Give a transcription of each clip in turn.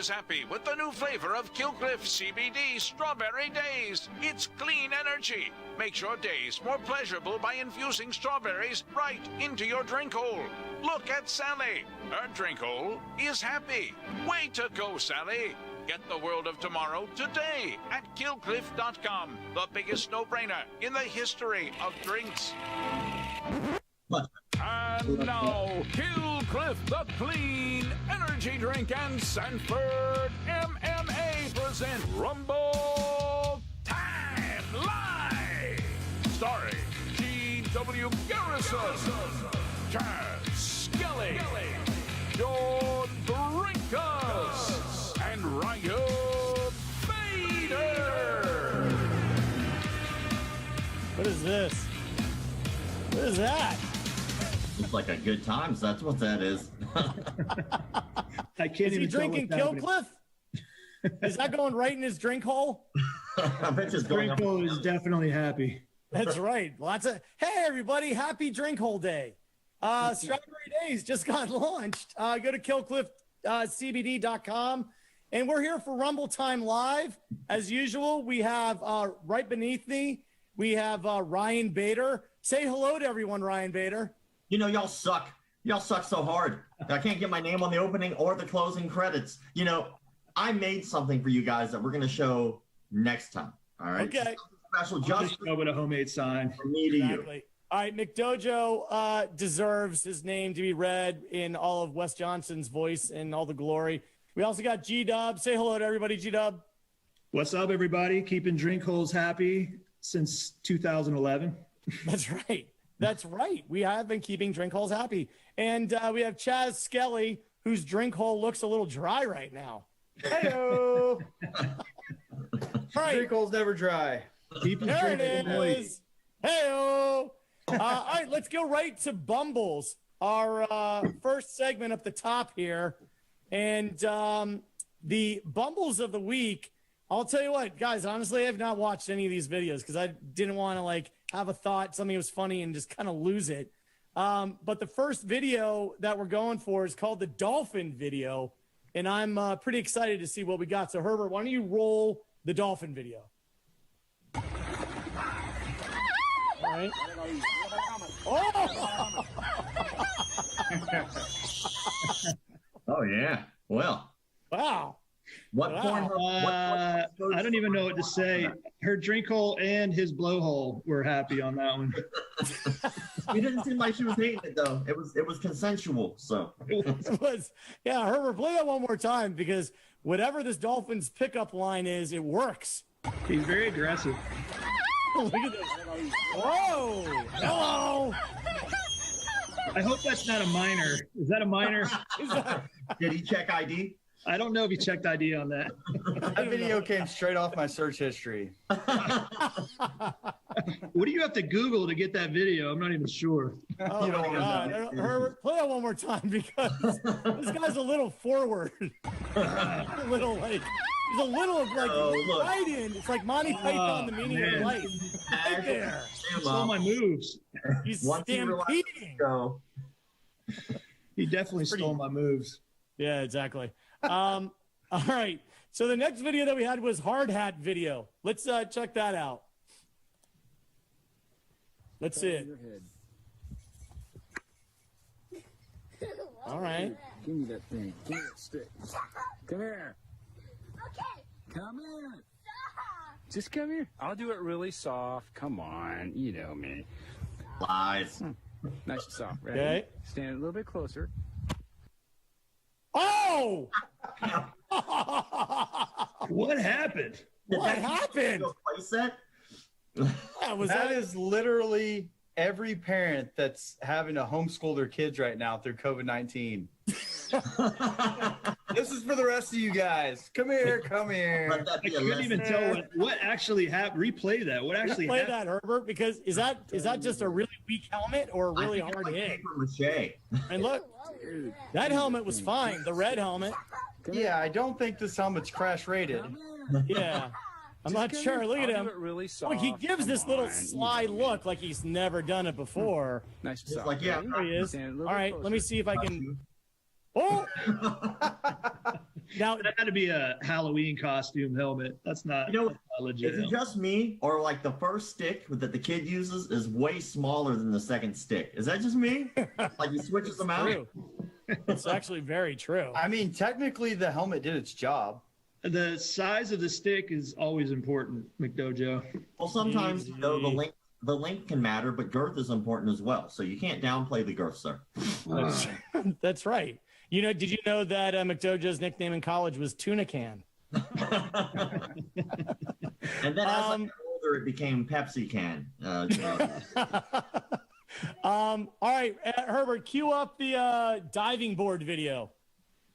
is happy with the new flavor of Killcliff CBD Strawberry Days. It's clean energy. Makes your days more pleasurable by infusing strawberries right into your drink hole. Look at Sally. Her drink hole is happy. Way to go, Sally. Get the world of tomorrow today at Killcliff.com. The biggest no-brainer in the history of drinks. And now, Killcliff, the clean energy drink, and Sanford MMA present Rumble Time Live. Starring G.W. Garrison, Chaz Skelly, John Drinkas, and Ryan Bader. What is this? What is that? It's like a good time, so that's what that is. I can't Is even he tell drinking what's happening. Killcliff? Is that going right in his drink hole? I bet it's going Sprinkle is definitely happy. That's right. Lots of, hey, everybody, happy drink hole day. Strawberry Days just got launched. Go to killcliffcbd.com. And we're here for Rumble Time Live. As usual, we have right beneath me, we have Ryan Bader. Say hello to everyone, Ryan Bader. You know, y'all suck. Y'all suck so hard. I can't get my name on the opening or the closing credits. You know, I made something for you guys that we're going to show next time. All right. Okay. Special just Just go with a homemade sign. for me to you. Exactly. All right, McDojo deserves his name to be read in all of Wes Johnson's voice and all the glory. We also got G-Dub. Say hello to everybody, G-Dub. What's up, everybody? Keeping drink holes happy since 2011. That's right. That's right. We have been keeping drink holes happy. And we have Chaz Skelly, whose drink hole looks a little dry right now. Hello. All right, Drink hole's never dry. Keeping there drink it holes is. Hey-o. All right, let's go right to Bumbles, our first segment up the top here. And the Bumbles of the week, I'll tell you what, guys, honestly, I have not watched any of these videos because I didn't want to like have a thought, something was funny and just kind of lose it. But the first video that we're going for is called the Dolphin video. And I'm pretty excited to see what we got. So Herbert, why don't you roll the Dolphin video? All right. Oh! Oh, yeah. Well, Wow. what Wow. porn? I don't even know what to say. Her drink hole and his blowhole were happy on that one. You didn't seem like she was hating it, though. It was consensual, so. It was, yeah, Herbert, play that one more time because whatever this Dolphins pickup line is, it works. He's very aggressive. Look at this. Whoa. Hello. I hope that's not a minor. Is that a minor? Did he check ID? I don't know if he checked ID on that. That video came straight off my search history. What do you have to Google to get that video? I'm not even sure. Oh, You my don't God. Herbert, play that one more time because this guy's a little forward. a little like, he's a little like look. right in. It's like Monty Python, the meaning of man. life. Right there. He stole my moves. He's Once he realized stampeding. Go. He definitely stole my moves. Yeah, exactly. All right. So the next video that we had was hard hat video. Let's check that out. Let's see it. All right. Give me that thing. Give me that stick. Come here. Okay, Come here. stop. Just come here. I'll do it really soft. Come on. You know me. Lies. Nice and soft. Ready? Okay. Stand a little bit closer. Oh! What happened? What happened? Playset? That is literally every parent that's having to homeschool their kids right now through COVID-19. This is for the rest of you guys. Come here, come here. Let that I be a couldn't even lesson. tell what actually happened. Replay that. What actually Play happened? that, Herbert, because is that just a really weak helmet or a really I think it's hard like hit? paper mache. And look, that helmet was fine. The red helmet. Yeah, I don't think this helmet's crash rated. Yeah. I'm not sure. Look at I'll him. do it really soft. Look, he gives Come this little on. sly You know me. look like he's never done it before. Nice and Just soft. like, yeah. Ready? There he is. Stand a All little bit right, let me closer. see if I can. Oh! Now, That had to be a Halloween costume helmet. That's not, You know, that's not legit. Is it just me, or like the first stick that the kid uses is way smaller than the second stick? Is that just me? Like he switches them out? true. It's actually very true. I mean, technically, the helmet did its job. The size of the stick is always important, McDojo. Well, sometimes the length can matter, but girth is important as well. So you can't downplay the girth, sir. That's right. You know, did you know that McDojo's nickname in college was Tuna Can? And then as I got older, it became Pepsi Can. All right, Herbert, cue up the diving board video.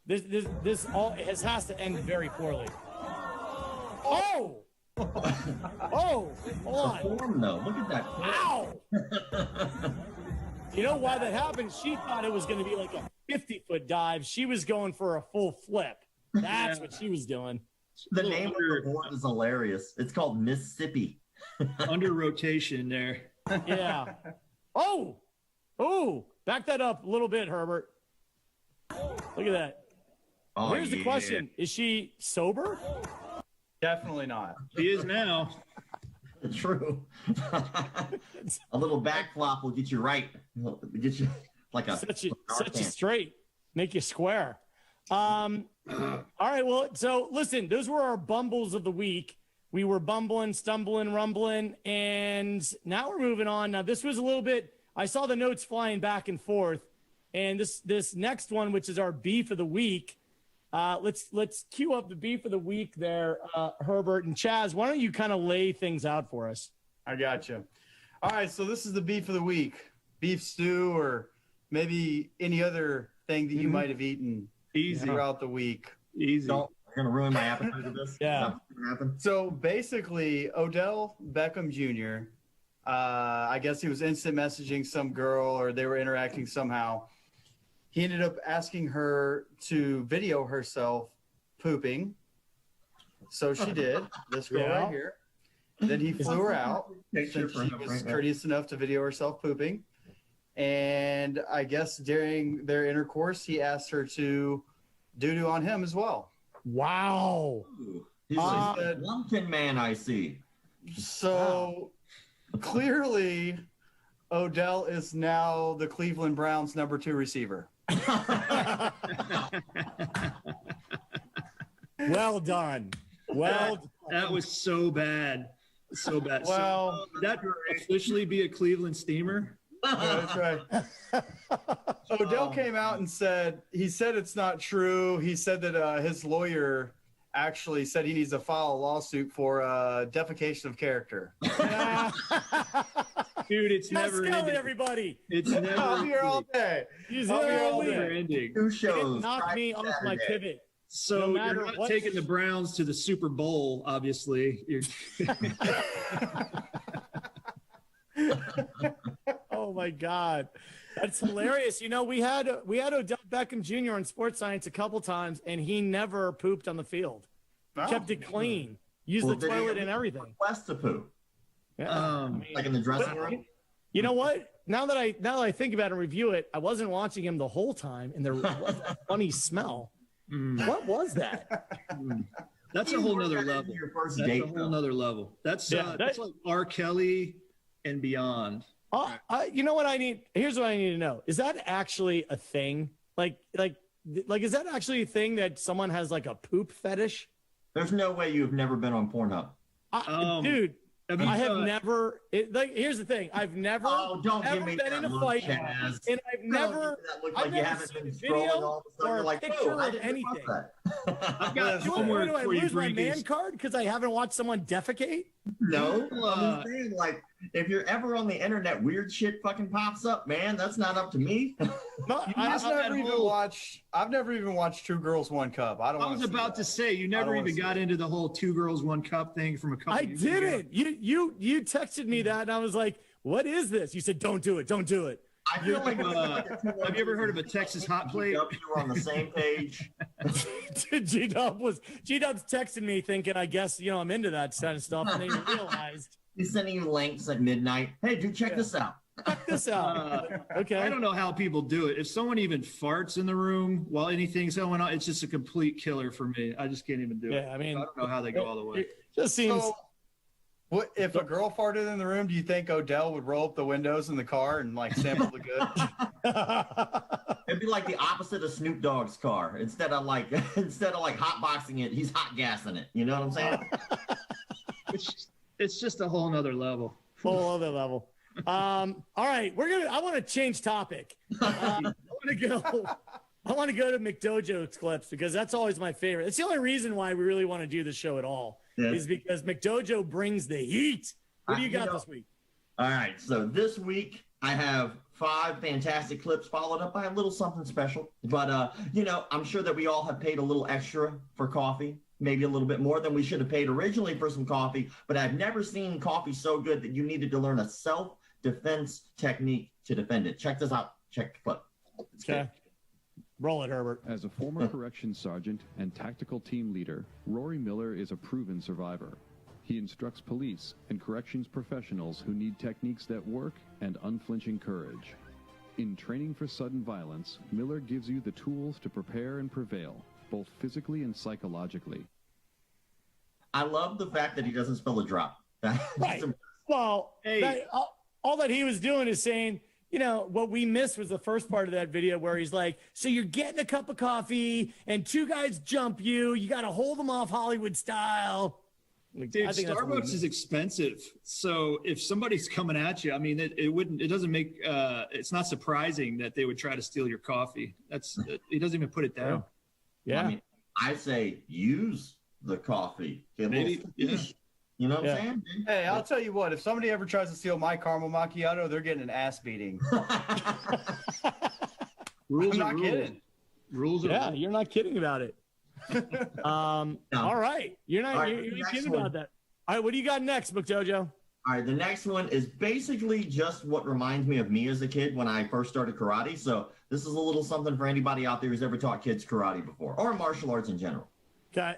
This all has to end very poorly. Oh! Oh! Hold on. Form, though. Look at that. Ow! You know why that happened? She thought it was going to be like a 50-foot dive. She was going for a full flip. That's what she was doing. The name of the board is hilarious. It's called Mississippi. Under rotation there. Yeah. Oh! Oh! Back that up a little bit, Herbert. Look at that. Oh, Here's the question. Is she sober? Definitely not. He is now. True. A little back flop will get you right. Get you like a Such a straight. Make you square. All right, well, so listen, those were our bumbles of the week. We were bumbling, stumbling, rumbling, and now we're moving on. Now, this was a little bit, I saw the notes flying back and forth, and this next one, which is our beef of the week, let's cue up the beef of the week there, Herbert. And Chaz, why don't you kind of lay things out for us? I got you. All right, so this is the beef of the week. Beef stew or maybe any other thing that you might have eaten throughout the week. Easy. Don't, you're going to ruin my appetite with this? Yeah. Is that what's gonna happen? So basically, Odell Beckham Jr., I guess he was instant messaging some girl or they were interacting somehow. He ended up asking her to video herself pooping. So she did. This girl Yeah. right here. Then he flew her out Picture since for she him was right now. courteous enough to video herself pooping. And I guess during their intercourse, he asked her to doo-doo on him as well. Wow. Ooh, he's a lumpkin man, I see. So clearly, Odell is now the Cleveland Browns' number 2 receiver. Well done. Well done. That was so bad. So bad. Well, so, that officially be a Cleveland Steamer? that's right. Odell came out and said it's not true. He said that his lawyer actually said he needs to file a lawsuit for defecation of character. Dude, it's Not never Skelly, ending. everybody. It's never I'll be here all ending. day. He's I'll be there all all Never week. ending. 2 It shows. knocked me Friday, off my Saturday. pivot. So No matter you're not what- taking the Browns to the Super Bowl, obviously. You're Oh my God, that's hilarious. You know, we had Odell Beckham Jr. on Sports Science a couple times, and he never pooped on the field. Oh. Kept it clean, used Well, the did he toilet ever and everything. Request to poop, Yeah. like in the dressing room. You know what? Now that I think about it and review it, I wasn't watching him the whole time, and there was that funny smell. What was that? That's a whole nother That is level. Your first That's date, a whole though. nother level. That's that's like R. Kelly and beyond. You know what I need? Here's what I need to know: is that actually a thing? Like, is that actually a thing that someone has like a poop fetish? There's no way you've never been on Pornhub. Dude, Have you, I have never. Here's the thing: I've never Oh, don't ever give me been that in a look, fight, Chaz. and I've never. That look I've like you never haven't seen been a video scrolling all of a sudden. or You're a like, picture oh, I of didn't anything. request that. I've got Do homework I for you, lose my Brinkies. man card because I haven't watched someone defecate? No, I'm just saying, like, if you're ever on the internet, weird shit fucking pops up, man. That's not up to me. No, I've never even watched Two Girls One Cup. I don't. I was about to say you never wanna even see got into the whole 2 girls 1 cup thing from a couple. I years ago. didn't. You texted me that, and I was like, "What is this?" You said, "Don't do it. Don't do it." I feel like Have you ever heard of a Texas hot plate? You were on the same page. G-Dub's texting me thinking, I guess, I'm into that kind of stuff. And then he realized, He's sending you links at midnight. Hey, dude, check this out. Check this out. Okay. I don't know how people do it. If someone even farts in the room while anything's going on, it's just a complete killer for me. I just can't even do it. Yeah, I mean, I don't know how they go all the way. It just seems. So, what if a girl farted in the room? Do you think Odell would roll up the windows in the car and like sample the good? It'd be like the opposite of Snoop Dogg's car. Instead of like hotboxing it, he's hot gassing it. You know what I'm saying? It's just a whole nother level. Whole other level. All right, I want to change topic. I want to go to McDojo's clips because that's always my favorite. It's the only reason why we really want to do the show at all is because McDojo brings the heat. What do you got this week? All right, so this week I have 5 fantastic clips followed up by a little something special. But I'm sure that we all have paid a little extra for coffee. Maybe a little bit more than we should have paid originally for some coffee, but I've never seen coffee so good that you needed to learn a self-defense technique to defend it. Check this out. Check the clip. Okay. Roll it, Herbert. As a former corrections sergeant and tactical team leader, Rory Miller is a proven survivor. He instructs police and corrections professionals who need techniques that work and unflinching courage. In Training for Sudden Violence, Miller gives you the tools to prepare and prevail, both physically and psychologically. I love the fact that he doesn't spill a drop. Right. Well, all that he was doing is saying, what we missed was the first part of that video where he's like, so you're getting a cup of coffee and 2 guys jump you. You got to hold them off Hollywood style. Dude, Starbucks is expensive. So if somebody's coming at you, I mean, it doesn't make, it's not surprising that they would try to steal your coffee. He doesn't even put it down. Yeah. I mean, I say use the coffee. Maybe, yeah. You know what I'm saying? Hey, I'll tell you what. If somebody ever tries to steal my caramel macchiato, they're getting an ass beating. Rules I'm are not rules. kidding. Rules are rules. You're not kidding about it. All right. You're not kidding about that. All right, what do you got next, McDojo? All right, the next one is basically just what reminds me of me as a kid when I first started karate. So this is a little something for anybody out there who's ever taught kids karate before, or martial arts in general. Okay.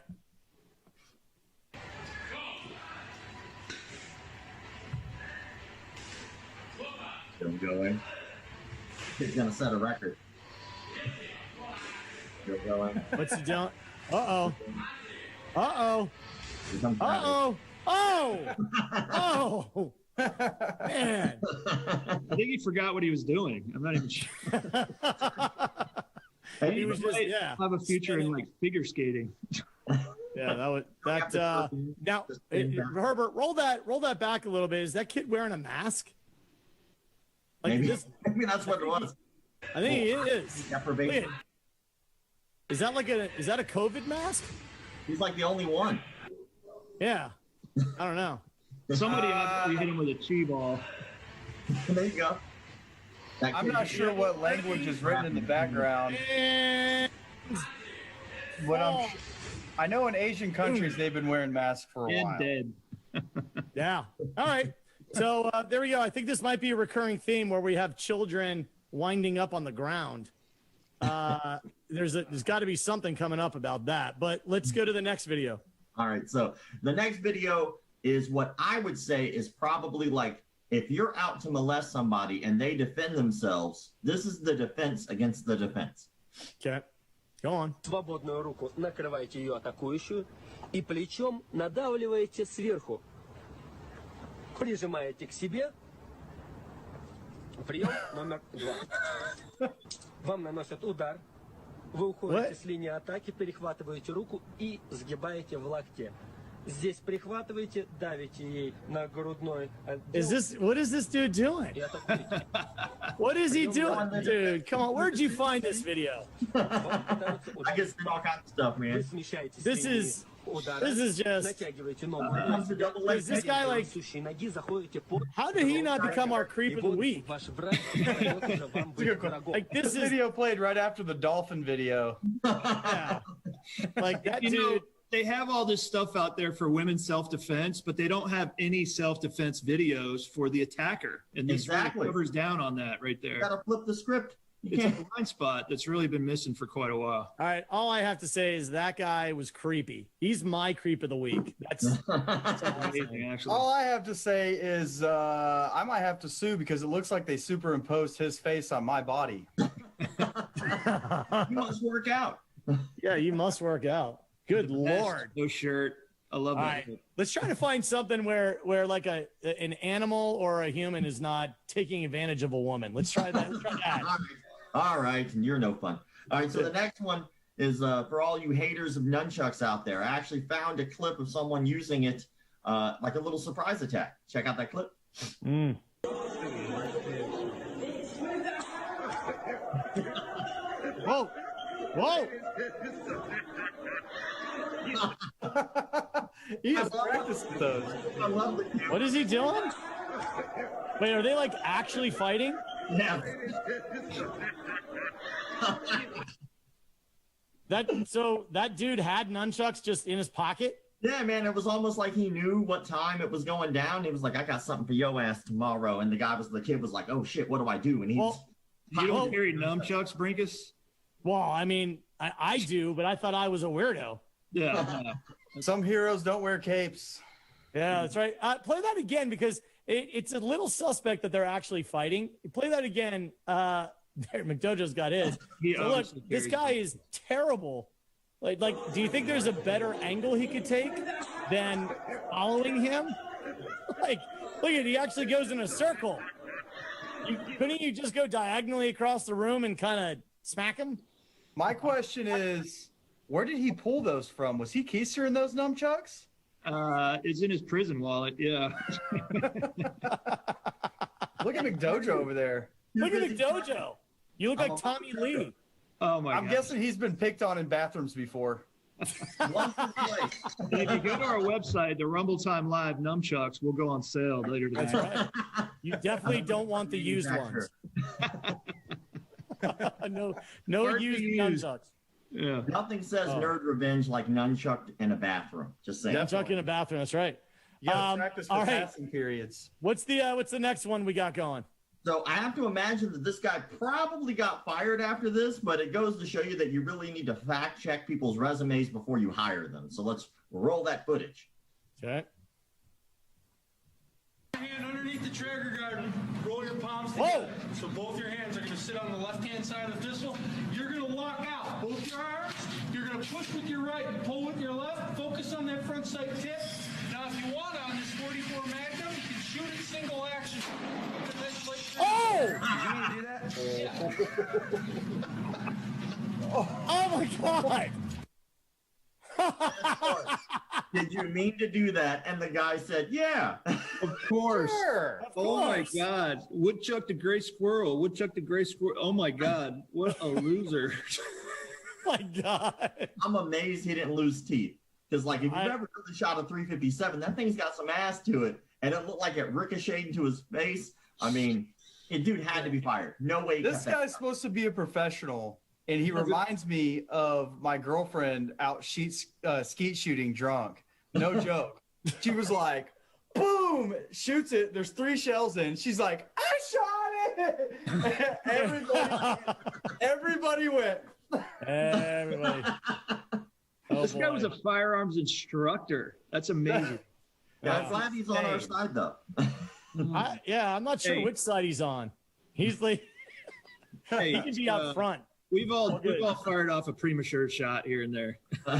Still going. Kid's gonna set a record. Still going. What's he doing? Uh-oh. Here comes Oh! Oh! Man. I think he forgot what he was doing. I'm not even sure. He was just, have a future in like figure skating. Yeah, now Herbert, roll that back a little bit. Is that kid wearing a mask? Like Maybe, this, maybe that's what it was. I think he is. Deprivation. Is that a COVID mask? He's like the only one. Yeah. I don't know. Somebody obviously hit him with a chi ball. There you go. I'm not sure what language is written in the background. But I know in Asian countries they've been wearing masks for a And while. dead. Yeah. All right. So there we go. I think this might be a recurring theme where we have children winding up on the ground. There's got to be something coming up about that. But let's go to the next video. All right. So the next video is what I would say is probably like if you're out to molest somebody and they defend themselves, this is the defense against the defense. Okay. Go on. Свободную руку накрываете ее атакующую и плечом надавливаете сверху. Прижимаете к себе. Прием номер 2. Вам наносят удар. Вы уходите с линии атаки, перехватываете руку и сгибаете в локте. Здесь прихватываете, давите ей на грудной отдел. What is this dude doing? What is he doing, dude? Come on, where'd you find this video? I guess all kinds of stuff, man. This is just. Is this guy like? How did he not become our creep of the week? Like this video played right after the dolphin video. Yeah. Like that dude. They have all this stuff out there for women's self-defense, but they don't have any self-defense videos for the attacker. And this really covers down on that right there. You gotta flip the script. It's a blind spot that's really been missing for quite a while. All right. All I have to say is that guy was creepy. He's my creep of the week. That's Amazing, actually. All I have to say is I might have to sue because it looks like they superimposed his face on my body. You must work out. yeah, you must work out. Good Lord. No shirt. I love All that. right. Let's try to find something where like an animal or a human is not taking advantage of a woman. Let's try that. Let's try that. All right, and you're no fun. All right, so the next one is for all you haters of nunchucks out there. I actually found a clip of someone using it like a little surprise attack. Check out that clip. Whoa. Whoa. He has practiced those. I love the What is he doing? Wait, are they like actually fighting? Yeah. That dude had nunchucks just in his pocket? Yeah, man, it was almost like he knew what time it was going down. He was like, I got something for yo ass tomorrow. And the kid was like, oh shit, what do I do? And he's You don't carry nunchucks, Brinkus? Well, I mean, I do, but I thought I was a weirdo. Yeah. Some heroes don't wear capes. Yeah, that's right. Play that again because it's a little suspect that they're actually fighting. Play that again. There, McDojo's got his. So look, this guy is terrible. Like, do you think there's a better angle he could take than following him? Like, look at, he actually goes in a circle. Couldn't you just go diagonally across the room and kind of smack him? My question is, where did he pull those from? Was he keystering those nunchucks? It's in his prison wallet. Yeah. Look at McDojo over there. Look at McDojo. You look like Tommy Lee. Oh my God. I'm guessing he's been picked on in bathrooms before. one for place. And if you go to our website, the Rumble Time Live nunchucks will go on sale later today. That's right. You definitely don't want the used ones. no used nunchucks. Yeah. Nothing says nerd revenge like nunchuck in a bathroom. Just saying. Nunchuck in a bathroom. That's right. You gotta practice for all right. passing periods. What's the next one we got going? So I have to imagine that this guy probably got fired after this, but it goes to show you that you really need to fact check people's resumes before you hire them. So let's roll that footage. Okay. Hand underneath the trigger guard. Roll your palms Whoa. together. So both your hands are going to sit on the left-hand side of the pistol. You're going to lock out both your arms. You're going to push with your right and pull with your left. Focus on that front sight tip. Now, if you want on this 44 Magnum, you can shoot it single action. Oh! You want to do that? Yeah. Oh my God! Did you mean to do that? And the guy said, yeah. Of course. Sure. Oh my God. Woodchuck the gray squirrel. Woodchuck the gray squirrel. Oh my God. What a loser. My God. I'm amazed he didn't lose teeth. Because, like, if you've ever really shot a 357, that thing's got some ass to it. And it looked like it ricocheted into his face. I mean, the dude had to be fired. No way. This guy's supposed to be a professional, and he reminds me of my girlfriend out skeet shooting drunk. No joke. She was like, boom, shoots it. There's 3 shells in. She's like, I shot it. Everybody went. Everybody. Oh, this guy was a firearms instructor. That's amazing. Yeah, I'm glad he's on our side, though. I'm not sure which side he's on. He's like, Hey, he can be up front. We've all fired off a premature shot here and there. All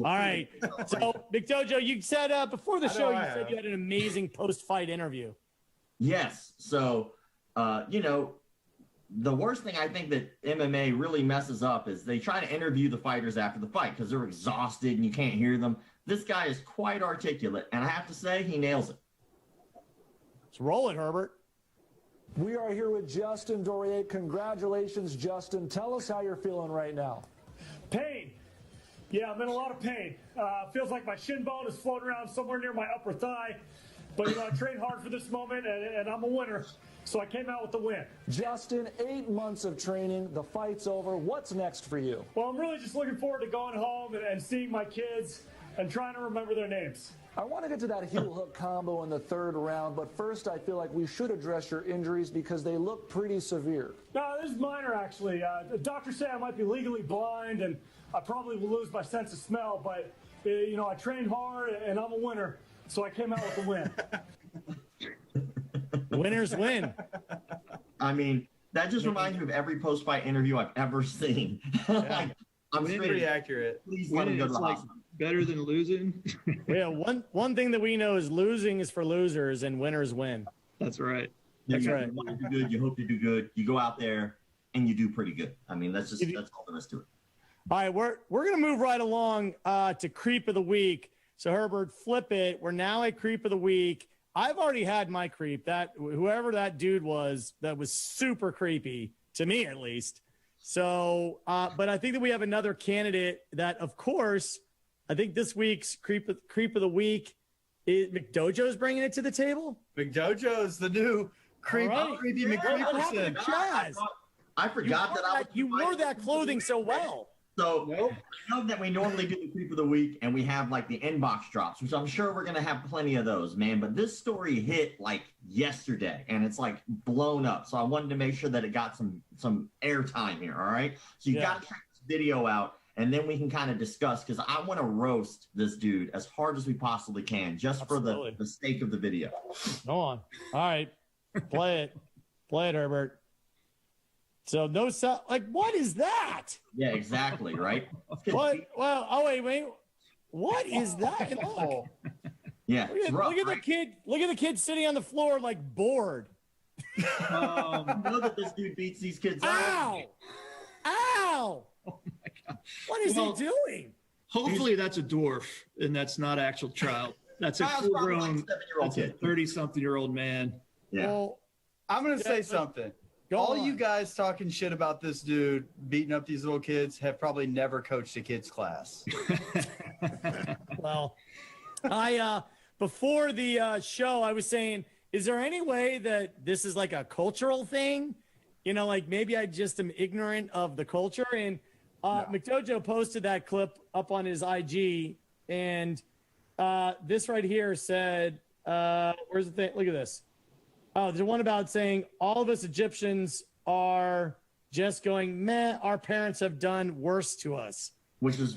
right. So, McDojo, you said before the show, you said you had an amazing post-fight interview. Yes. So, the worst thing I think that MMA really messes up is they try to interview the fighters after the fight because they're exhausted and you can't hear them. This guy is quite articulate, and I have to say, he nails it. Let's roll it, Herbert. We are here with Justin Dorier. Congratulations, Justin. Tell us how you're feeling right now. Pain. Yeah, I'm in a lot of pain. Feels like my shin bone is floating around somewhere near my upper thigh. But, I trained hard for this moment, and I'm a winner. So I came out with the win. Justin, 8 months of training. The fight's over. What's next for you? Well, I'm really just looking forward to going home and seeing my kids and trying to remember their names. I want to get to that heel hook combo in the third round, but first I feel like we should address your injuries because they look pretty severe. No, this is minor, actually. The doctors say I might be legally blind, and I probably will lose my sense of smell, but, I trained hard, and I'm a winner, so I came out with a win. Winners win. I mean, that just reminds me of every post-fight interview I've ever seen. Like, I'm pretty accurate. Please let him go to the like hospital. better than losing. Yeah, one thing that we know is losing is for losers and winners win. That's right. That's you right. want to do good. You hope to do good. You go out there and you do pretty good. I mean, that's all there is to it. All right, we're gonna move right along to creep of the week. So Herbert, flip it. We're now at creep of the week. I've already had my creep. That whoever that dude was, that was super creepy to me, at least. So, but I think that we have another candidate that, of course, I think this week's creep of the week is McDojo's bringing it to the table. McDojo's the new creepy McCreeperson. I forgot that you wore that clothing so well. So I know that we normally do the creep of the week and we have like the inbox drops, which I'm sure we're gonna have plenty of those, man. But this story hit like yesterday and it's like blown up. So I wanted to make sure that it got some airtime here. All right. So you gotta check this video out and then we can kind of discuss because I want to roast this dude as hard as we possibly can, just for the sake of the video. Go on. All right. Play it, Herbert. So no sound. Like, what is that? Yeah, exactly. Right. What? Well, wait. What is that? Look. Yeah. Look at the kid. Look at the kid sitting on the floor, like bored. You know that this dude beats these kids. Ow! Oh my God! What is he doing? Hopefully, that's a dwarf, and that's not actual child. That's a full-grown, 30-something-year-old man. Yeah. Well, I'm gonna say something. All you guys talking shit about this dude beating up these little kids have probably never coached a kids class. Well, I before the show, I was saying, is there any way that this is like a cultural thing? Like maybe I just am ignorant of the culture. And McDojo posted that clip up on his IG, and this right here said, "Where's the thing? Look at this." Oh, there's one about saying all of us Egyptians are just going, meh, our parents have done worse to us. Which is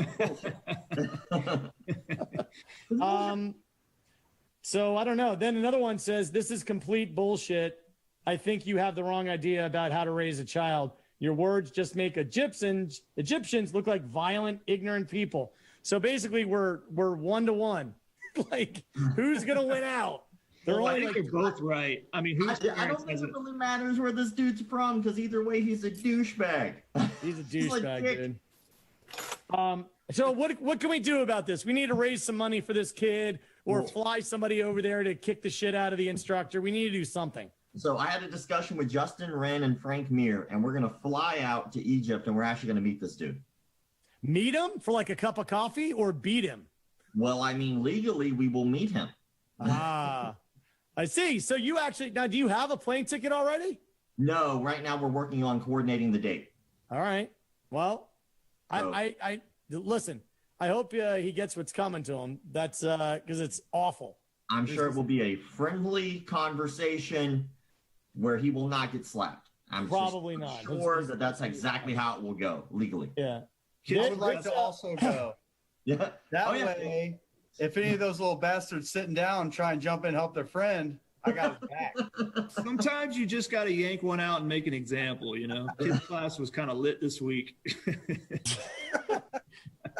so I don't know. Then another one says, this is complete bullshit. I think you have the wrong idea about how to raise a child. Your words just make Egyptians look like violent, ignorant people. So basically we're 1-to-1. Like, who's gonna win out? I think they're both right. I mean, I don't think it really matters where this dude's from because either way, he's a douchebag. He's a douchebag, dude. So what can we do about this? We need to raise some money for this kid or fly somebody over there to kick the shit out of the instructor. We need to do something. So I had a discussion with Justin Wren and Frank Mir, and we're going to fly out to Egypt, and we're actually going to meet this dude. Meet him for like a cup of coffee or beat him? Well, I mean, legally, we will meet him. I see. So you actually, now do you have a plane ticket already? No, right now we're working on coordinating the date. All right. Well, I listen, I hope he gets what's coming to him. That's because it's awful. I'm sure it will be a friendly conversation where he will not get slapped. I'm probably not sure that that's exactly how it will go legally. Yeah. I would like to also go. Yeah. That way, if any of those little bastards sitting down try and jump in and help their friend, I got his back. Sometimes you just got to yank one out and make an example, Kids class was kind of lit this week.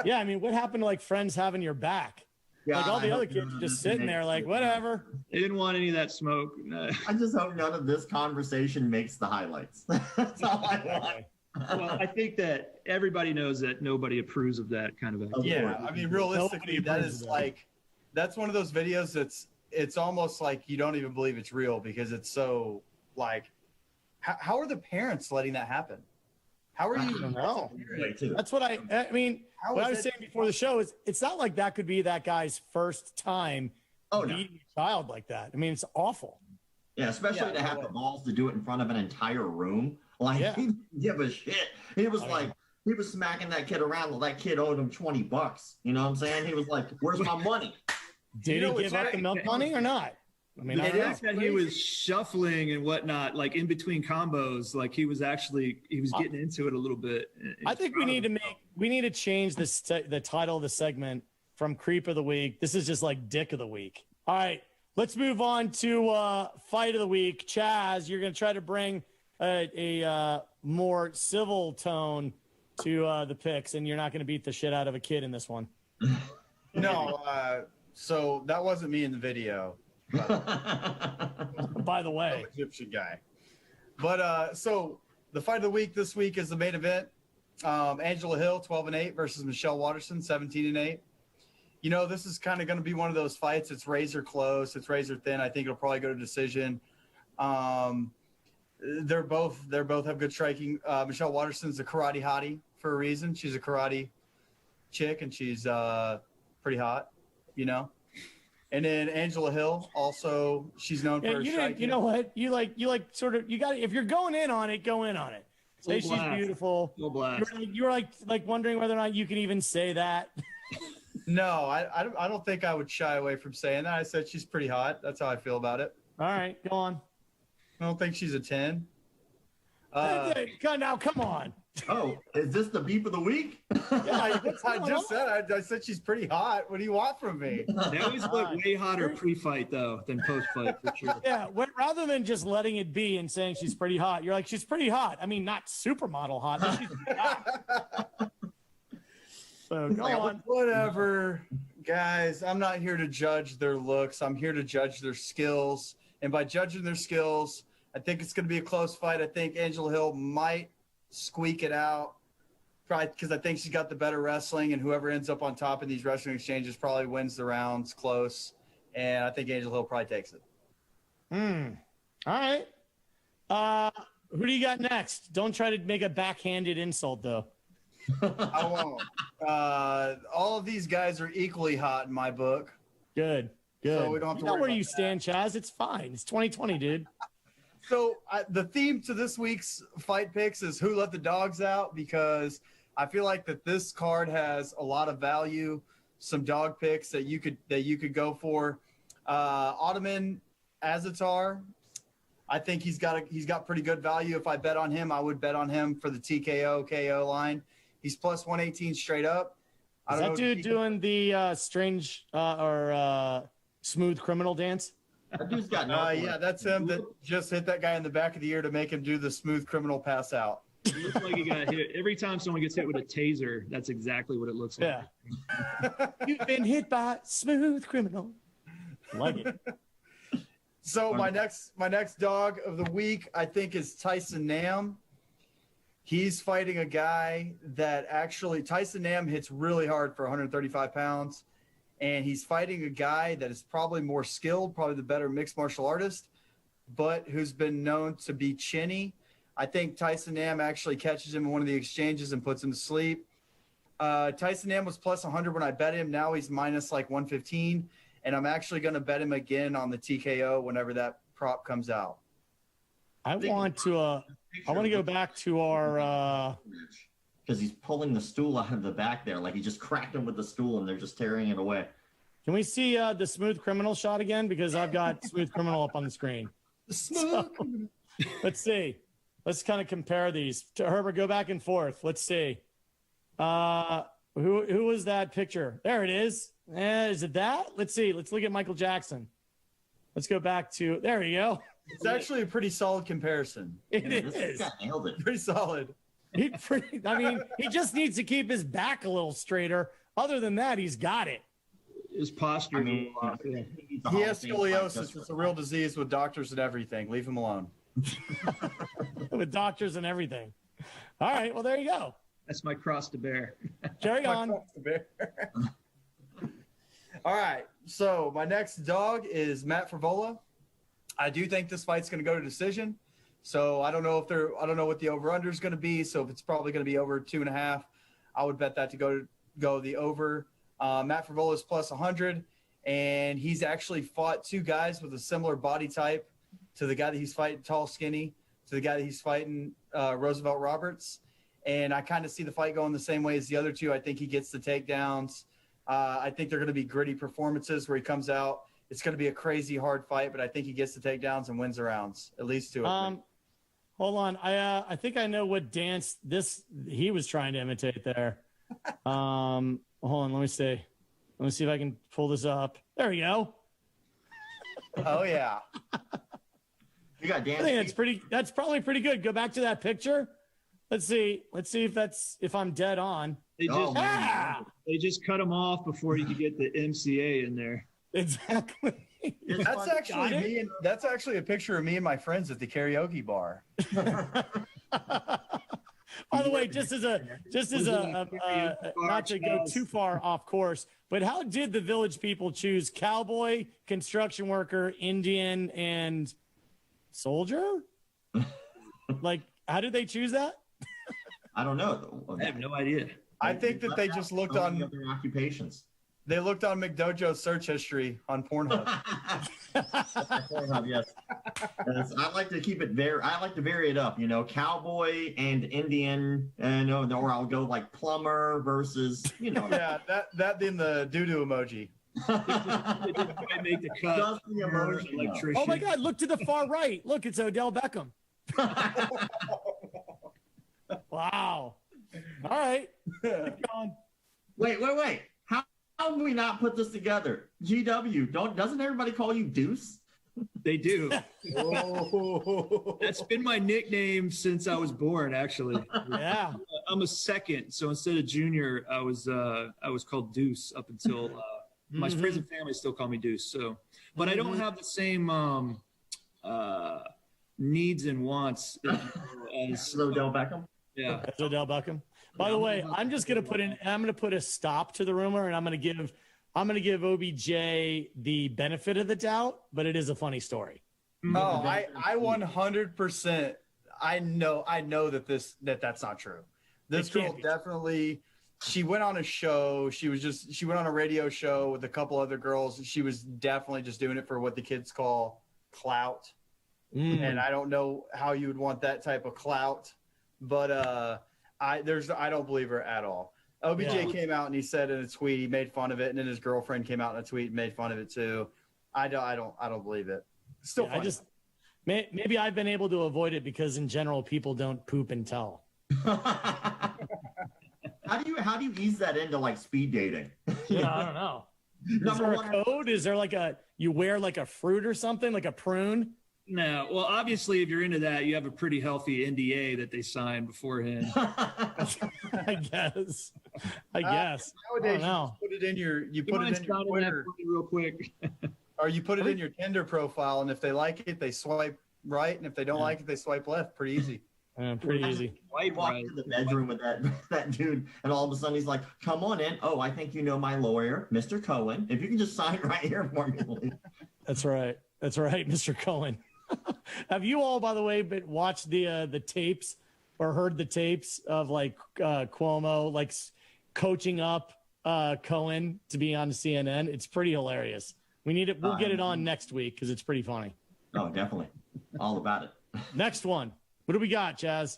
Yeah, I mean, what happened to like friends having your back? Yeah, like all the other kids are just sitting there like, whatever. They didn't want any of that smoke. I just hope none of this conversation makes the highlights. That's all I want. Well, I think that everybody knows that nobody approves of that kind of activity. Yeah, I mean, realistically, that is like, that's one of those videos it's almost like you don't even believe it's real because it's so like, how are the parents letting that happen? How are you? I don't know. That's what I mean. What I was saying before the show is it's not like that could be that guy's first time beating a child like that. I mean, it's awful. Yeah, especially to have the balls to do it in front of an entire room. Like, he didn't give a shit. He was like, he was smacking that kid around. Well, that kid owed him $20. You know what I'm saying? He was like, "Where's my money?" Did he give up the milk money or not? I mean, It is that he was shuffling and whatnot, like in between combos. Like he was getting into it a little bit. I think we need to change the title of the segment from Creep of the Week. This is just like Dick of the Week. All right, let's move on to Fight of the Week. Chaz, you're going to try to bring a more civil tone to the picks, and you're not going to beat the shit out of a kid in this one. No, so that wasn't me in the video. By the way, Egyptian guy. But so the Fight of the Week this week is the main event. Angela Hill, 12-8 versus Michelle Watterson, 17-8. You know, this is kind of going to be one of those fights. It's razor close. It's razor thin. I think it'll probably go to decision. They're both have good striking. Michelle Watterson's a karate hottie for a reason. She's a karate chick, and she's pretty hot, you know. And then Angela Hill, also, she's known for her striking. You know what? You like sort of, you got, if you're going in on it, go in on it. Say she's beautiful. Full blast. You're like wondering whether or not you can even say that. No, I don't think I would shy away from saying that. I said she's pretty hot. That's how I feel about it. All right, go on. I don't think she's a 10. Now, come on. Oh, is this the beef of the week? Yeah, I just said. I said she's pretty hot. What do you want from me? They always look way hotter pre-fight though than post-fight for sure. Yeah, rather than just letting it be and saying she's pretty hot, you're like, she's pretty hot. I mean, not supermodel hot, but she's pretty hot. So go on. Whatever, guys. I'm not here to judge their looks. I'm here to judge their skills. And by judging their skills, I think it's going to be a close fight. I think Angela Hill might squeak it out, probably because I think she's got the better wrestling, and whoever ends up on top in these wrestling exchanges probably wins the rounds close. And I think Angela Hill probably takes it. All right. Who do you got next? Don't try to make a backhanded insult, though. I won't. All of these guys are equally hot in my book. Good. So we don't have to know worry where about you stand, Chaz. It's fine. It's 2020, dude. So the theme to this week's fight picks is who let the dogs out, because I feel like that this card has a lot of value, some dog picks that you could go for. Ottoman Azatar, I think he's got pretty good value. If I bet on him, I would bet on him for the TKO KO line. He's plus 118 straight up. Is that dude doing the strange or smooth criminal dance? That dude's got yeah, that's him that just hit that guy in the back of the ear to make him do the smooth criminal pass out. It looks like he got hit. Every time someone gets hit with a taser, that's exactly what it looks like. Yeah. You've been hit by smooth criminal. Like it. So my next dog of the week, I think, is Tyson Nam. He's fighting a guy that Tyson Nam hits really hard for 135 pounds. And he's fighting a guy that is probably more skilled, probably the better mixed martial artist, but who's been known to be chinny. I think Tyson Nam actually catches him in one of the exchanges and puts him to sleep. Tyson Nam was plus 100 when I bet him. Now he's minus like 115. And I'm actually going to bet him again on the TKO whenever that prop comes out. I want to go back to our because he's pulling the stool out of the back there, like he just cracked him with the stool and they're just tearing it away. Can we see the smooth criminal shot again? Because I've got smooth criminal up on the screen. Let's see. Let's kind of compare these. Herbert, go back and forth. Let's see. Who was that picture? There it is. Is it that? Let's see. Let's look at Michael Jackson. Let's go back to, there you go. It's actually a pretty solid comparison. It is. Guy nailed it. Pretty solid. He just needs to keep his back a little straighter. Other than that, he's got it. His posture. He has scoliosis. It's a real disease with doctors and everything. Leave him alone. With doctors and everything. All right. Well, there you go. That's my cross to bear. Carry on. All right. So my next dog is Matt Favola. I do think this fight's going to go to decision. So I don't know what the over-under is going to be. So if it's probably going to be over 2.5, I would bet that to go the over. Matt Favola is plus 100, and he's actually fought two guys with a similar body type to the guy that he's fighting, tall, skinny, to the guy that he's fighting, Roosevelt Roberts. And I kind of see the fight going the same way as the other two. I think he gets the takedowns. I think they're going to be gritty performances where he comes out. It's going to be a crazy hard fight, but I think he gets the takedowns and wins the rounds, at least 2 of them. Hold on. I think I know what dance he was trying to imitate there. Hold on. Let me see if I can pull this up. There we go. Oh yeah. You got dance. I think that's probably pretty good. Go back to that picture. Let's see if I'm dead on. They just cut him off before you could get the MCA in there. Exactly. That's actually a picture of me and my friends at the karaoke bar. By the way, just as a not to go too far off course, but how did the Village people choose cowboy, construction worker, Indian, and soldier? Like, how did they choose that? I don't know. I have no idea. I think that they just looked on other occupations. They looked on McDojo's search history on Pornhub. Pornhub, yes. I like to keep it I like to vary it up, cowboy and Indian, or I'll go like plumber versus, Yeah, that then the doo-doo emoji. I make the cut. Oh my God! Look to the far right. Look, it's Odell Beckham. Wow. All right. Keep going. Wait. How have we not put this together? GW, doesn't everybody call you Deuce? They do. That's been my nickname since I was born, actually. Yeah. I'm a second, so instead of junior, I was called Deuce up until my friends and family still call me Deuce. So, but I don't have the same needs and wants as Odell Beckham. Yeah, as Odell Beckham. By the way, I'm gonna put a stop to the rumor, and I'm gonna give OBJ the benefit of the doubt, but it is a funny story. Oh, I 100%. I know that's not true. This girl definitely. She went on a show. She went on a radio show with a couple other girls. She was definitely just doing it for what the kids call clout. And I don't know how you would want that type of clout, but I don't believe her at all. OBJ came out and he said in a tweet, he made fun of it, and then his girlfriend came out in a tweet and made fun of it too. I don't believe it. Still, I just maybe I've been able to avoid it because in general people don't poop and tell. How do you ease that into like speed dating? Yeah, I don't know. Is there a code? Is there you wear like a fruit or something, like a prune? No. Well, obviously, if you're into that, you have a pretty healthy NDA that they signed beforehand. I guess. Nowadays, you put it in your Twitter real quick, or you put it in your Tinder profile, and if they like it, they swipe right, and if they don't like it, they swipe left. Pretty easy. Pretty easy. I walked into the bedroom with that dude, and all of a sudden he's like, "Come on in. Oh, I think you know my lawyer, Mr. Cohen. If you can just sign right here for me, please." That's right, Mr. Cohen. Have you all, by the way, watched the tapes or heard the tapes of like Cuomo like coaching up Cohen to be on CNN? It's pretty hilarious. We need it. We'll get it on next week because it's pretty funny. Oh, definitely. All about it. Next one. What do we got, Chaz?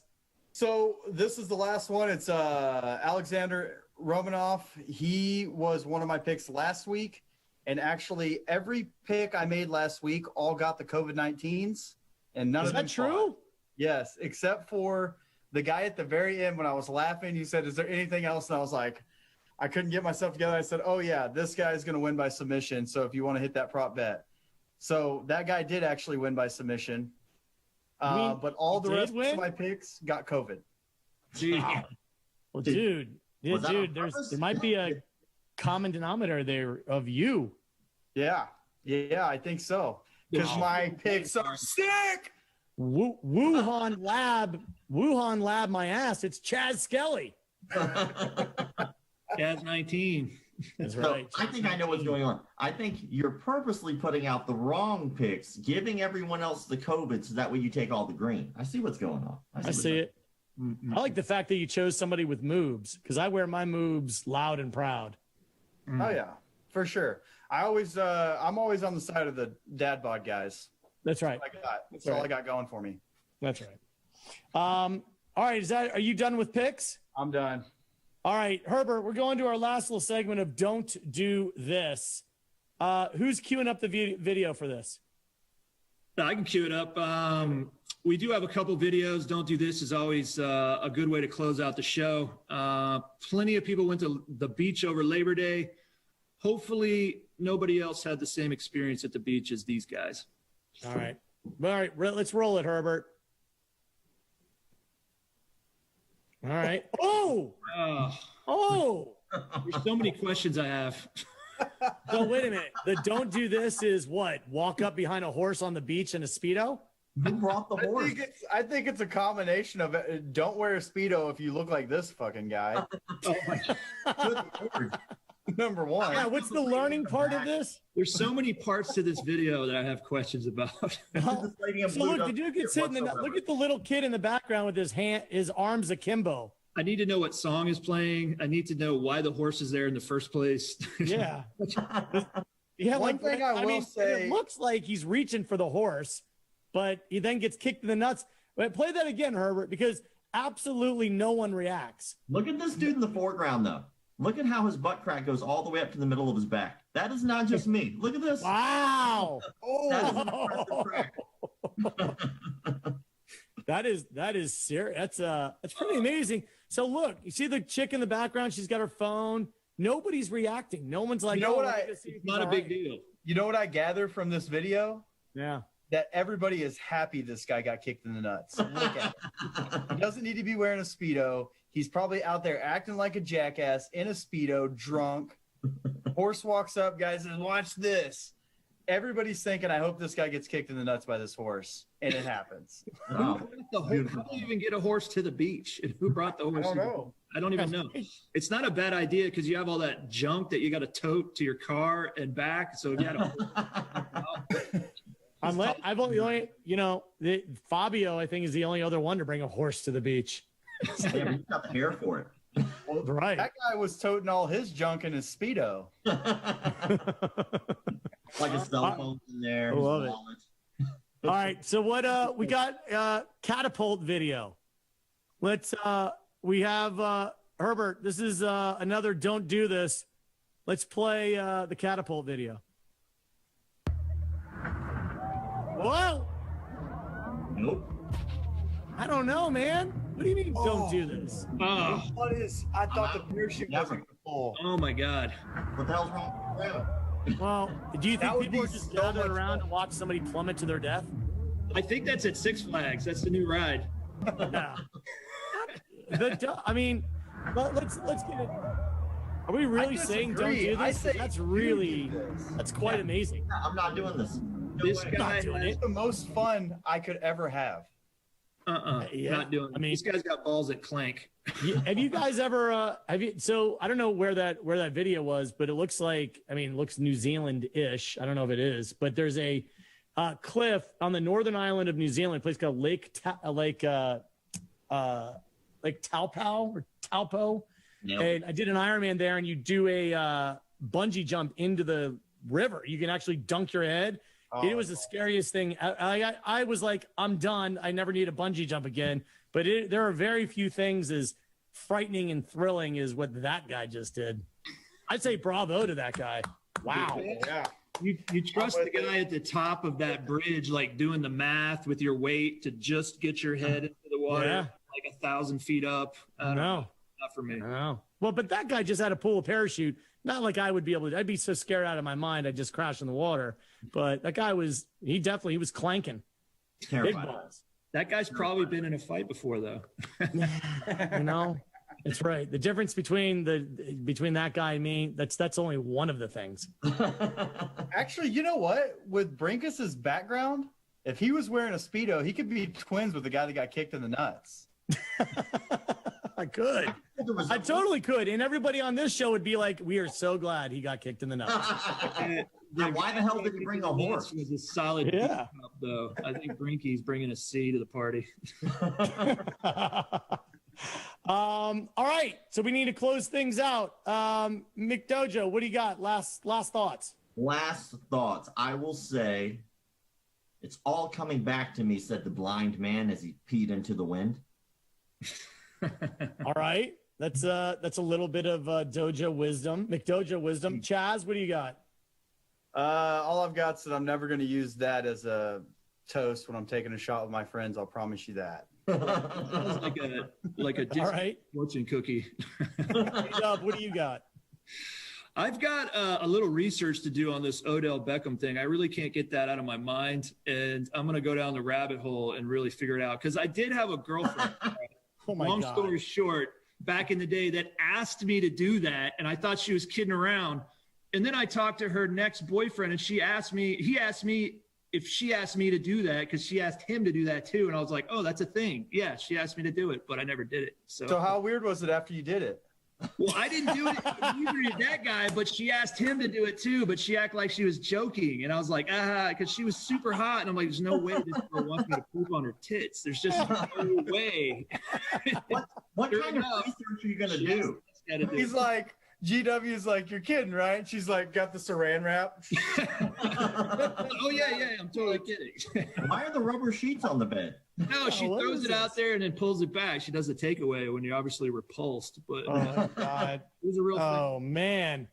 So this is the last one. It's Alexander Romanov. He was one of my picks last week. And actually, every pick I made last week all got the COVID-19s. And none of them. Is that true? Yes, except for the guy at the very end when I was laughing. He said, "Is there anything else?" And I was like, I couldn't get myself together. I said, "Oh, yeah, this guy is going to win by submission. So if you want to hit that prop bet." So that guy did actually win by submission. But all the rest of my picks got COVID. Wow. Well, dude, there might be a common denominator there of you. Yeah, I think so. Because my picks are sick. Wuhan lab my ass. It's Chaz Skelly. Chaz 19. That's right. So I think I know what's going on. I think you're purposely putting out the wrong picks, giving everyone else the COVID so that way you take all the green. I see what's going on. I see it. I like the fact that you chose somebody with moobs because I wear my moobs loud and proud. Oh yeah, for sure. I'm always on the side of the dad bod guys. That's right. That's all I got going for me. That's right. All right. Are you done with picks? I'm done. All right, Herbert, we're going to our last little segment of Don't Do This. Who's queuing up the video for this? I can cue it up. We do have a couple videos. Don't Do This is always a good way to close out the show. Plenty of people went to the beach over Labor Day. Hopefully, nobody else had the same experience at the beach as these guys. All right. Let's roll it, Herbert. All right. Oh! There's so many questions I have. So wait a minute. The Don't Do This is what? Walk up behind a horse on the beach in a Speedo? Who brought the horse? I think it's a combination of don't wear a Speedo if you look like this fucking guy. Oh my God. Number one. Yeah, what's the learning part of this? There's so many parts to this video that I have questions about. So look, the dude gets hit in the look at the little kid in the background with his arms akimbo. I need to know what song is playing. I need to know why the horse is there in the first place. Yeah. Yeah, One thing I will say, it looks like he's reaching for the horse, but he then gets kicked in the nuts. But play that again, Herbert, because absolutely no one reacts. Look at this dude in the foreground, though. Look at how his butt crack goes all the way up to the middle of his back. That is not just me. Look at this. Wow. That is an impressive crack. that is serious. That's pretty amazing. So look, you see the chick in the background? She's got her phone. Nobody's reacting. No one's like, it's not a big deal. You know what I gather from this video? Yeah. That everybody is happy this guy got kicked in the nuts. Look at it. He doesn't need to be wearing a Speedo. He's probably out there acting like a jackass in a Speedo, drunk. Horse walks up, guys, and watch this. Everybody's thinking, I hope this guy gets kicked in the nuts by this horse. And it happens. How do you even get a horse to the beach? And who brought the horse? I don't know. I don't even know. It's not a bad idea because you have all that junk that you got to tote to your car and back. So you had I've only, Fabio, I think, is the only other one to bring a horse to the beach. Yeah, he's got the hair for it. Well, right. That guy was toting all his junk in his Speedo. Like a cell phone in there. I love it. All right. So what we got catapult video. We have Herbert, this is another Don't Do This. Let's play the catapult video. Whoa. Nope. I don't know, man. What do you mean don't do this? What is? I thought the parachute wasn't going to fall. Oh my God. What the hell's wrong? Well, do you think people are just gathered around to watch somebody plummet to their death? I think that's at Six Flags. That's the new ride. Yeah. I mean, let's get it. Are we really saying don't do this? That's quite amazing. I'm not doing this. This guy has the most fun I could ever have. Not doing it. I mean, these guys got balls at Clank. Have you guys ever so I don't know where that video was, but it looks like, it looks New Zealand-ish. I don't know if it is, but there's a cliff on the northern island of New Zealand, a place called Lake Taupo or Taupo. Yep. And I did an Ironman there, and you do a bungee jump into the river. You can actually dunk your head. It was the scariest thing. I was like, I'm done. I never need a bungee jump again. But there are very few things as frightening and thrilling as what that guy just did. I'd say bravo to that guy. Wow. Yeah. You trust the guy at the top of that bridge, like doing the math with your weight to just get your head into the water, like 1,000 feet up. I don't know. Not for me. I know. Well, but that guy just had to pull a parachute. Not like I would be able to. I'd be so scared out of my mind I'd just crash in the water. But that guy was clanking. Terrified. Big balls. That guy's probably been in a fight before, though. That's right. The difference between that guy and me, that's only one of the things. Actually, you know what? With Brinkus's background, if he was wearing a Speedo, he could be twins with the guy that got kicked in the nuts. I could. I totally could. And everybody on this show would be like, we are so glad he got kicked in the nuts. Now, why the hell did he bring a horse? It was a solid B cup, though. I think Brinky's bringing a C to the party. All right. So we need to close things out. McDojo, what do you got? Last thoughts. Last thoughts. I will say it's all coming back to me, said the blind man as he peed into the wind. All right. That's a little bit of dojo wisdom, McDojo wisdom. Chaz, what do you got? All I've got is that I'm never going to use that as a toast when I'm taking a shot with my friends. I'll promise you that. Sounds like a All right. fortune cookie. Dub, what do you got? I've got a little research to do on this Odell Beckham thing. I really can't get that out of my mind, and I'm going to go down the rabbit hole and really figure it out, because I did have a girlfriend. Oh my Long God. story short, back in the day, that asked me to do that, and I thought she was kidding around. And then I talked to her next boyfriend, and he asked me if she asked me to do that, because she asked him to do that too. And I was like, oh, that's a thing. Yeah, she asked me to do it, but I never did it. So how weird was it after you did it? Well, I didn't do it either to that guy, but she asked him to do it too, but she acted like she was joking. And I was like, because she was super hot. And I'm like, there's no way this girl wants me to poop on her tits. There's just no way. What kind of research are you going to do? He's like, GW's like, you're kidding, right? She's like, got the saran wrap. Oh, yeah, I'm totally kidding. Why are the rubber sheets on the bed? No, she throws it out there and then pulls it back. She does a takeaway when you're obviously repulsed. But Oh my God. it was a real thing. Oh man.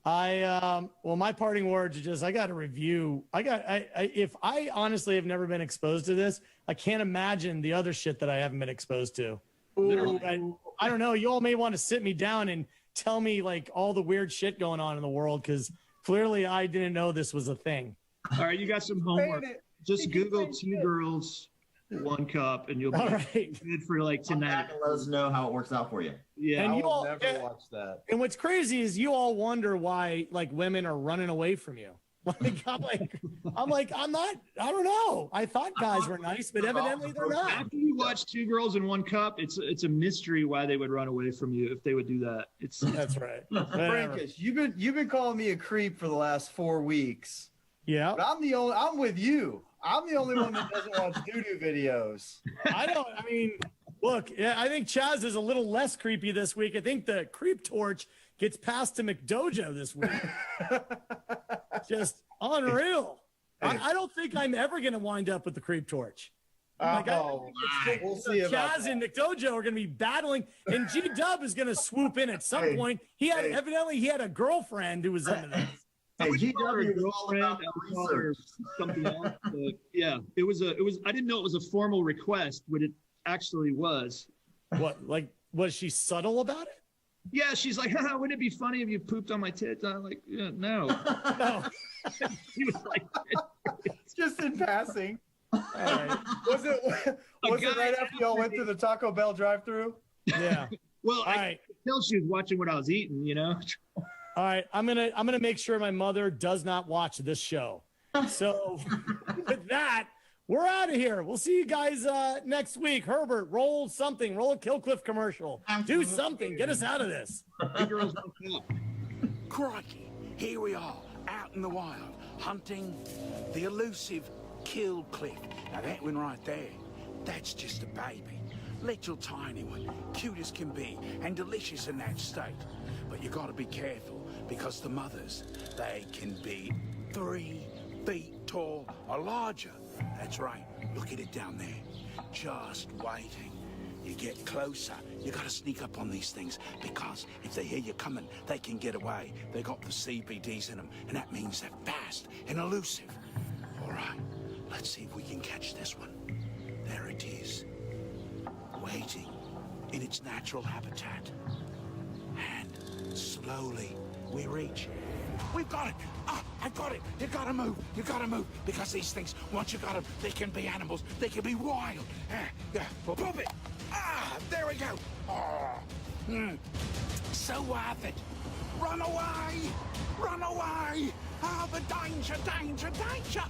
Well, my parting words are just, I got to review. If I honestly have never been exposed to this, I can't imagine the other shit that I haven't been exposed to. I don't know. You all may want to sit me down and tell me like all the weird shit going on in the world, because clearly I didn't know this was a thing. All right, you got some homework. Just Google 2 girls, 1 cup, and you'll be good for like Come tonight. back and let us know how it works out for you. Yeah, And I you will all- never watch that. And what's crazy is you all wonder why like women are running away from you. Like I'm not. I don't know. I thought guys were nice, but evidently they're not. after you watch 2 girls in 1 cup, it's a mystery why they would run away from you if they would do that. That's right. Whatever. Frankus, you've been calling me a creep for the last 4 weeks. Yeah. But I'm with you. I'm the only one that doesn't watch doo-doo videos. I mean, look, yeah, I think Chaz is a little less creepy this week. I think the creep torch gets passed to McDojo this week. Just unreal. I don't think I'm ever going to wind up with the creep torch. We'll see about Chaz and McDojo are going to be battling, and G Dub is going to to at some point. Evidently he had a girlfriend who was into this. Hey, GW was all girlfriend, about I the would call her research. something else. But yeah, it was. I didn't know it was a formal request, but it actually was. What? Like, was she subtle about it? Yeah, she's like, haha, wouldn't it be funny if you pooped on my tits? I'm like, yeah, no. No. She was like, Just in passing. All right. Was it right after y'all went through the Taco Bell drive-through? Yeah. well, I right. could tell she was watching what I was eating, you know. All right, I'm gonna make sure my mother does not watch this show. So with that, we're out of here. We'll see you guys next week. Herbert, roll something. Roll a Killcliff commercial. Do something. Get us out of this. Crikey, here we are, out in the wild, hunting the elusive Killcliff. Now that one right there, that's just a baby. Little tiny one, cute as can be, and delicious in that state. But you gotta be careful, because the mothers, they can be 3 feet tall or larger. That's right, look at it down there, just waiting. You get closer, you gotta sneak up on these things, because if they hear you coming, they can get away. They got the CBDs in them, and that means they're fast and elusive. All right, let's see if we can catch this one. There it is, waiting in its natural habitat. And slowly we reach. We've got it. Ah, I've got it. You gotta move. You gotta move. Because these things, once you got them, they can be animals. They can be wild. Yeah. Well, pop it. Ah, there we go. Oh, so worth it. Run away. Run away. Ah, the danger, danger, danger.